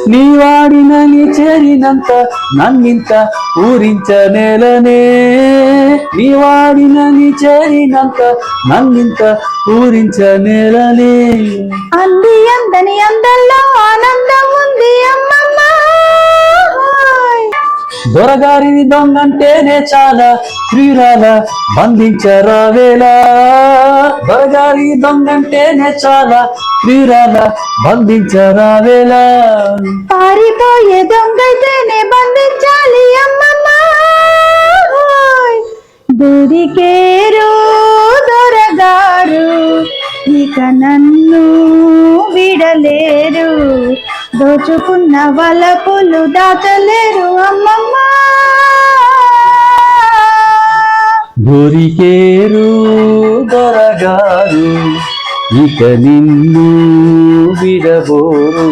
నీ వాడినని చేరినంత నన్నింత ఊరించనేలనే, నీ వాడినని చేరినంత నన్నింత ఊరించనేలనే. అంది అందని అందల్లో ఆనందం ఉంది అమ్మమ్మ. దొరగారిని దొంగంటేనే చాలా ప్రియురాల బంధించరావేలా, దొరగారి దొంగంటేనే చాలా ప్రియురాల బంధించరావేలా. పారిపోయే దొంగైతేనే బంధించాలి అమ్మమ్మ. దొరికేరు దొరగారు ఇక నన్ను విడలేరు, దోచుకున్న వలపులు దాచలేరు అమ్మమ్మ. దొరికేరు దొరగారు ఇక నిన్ను విడబోరు.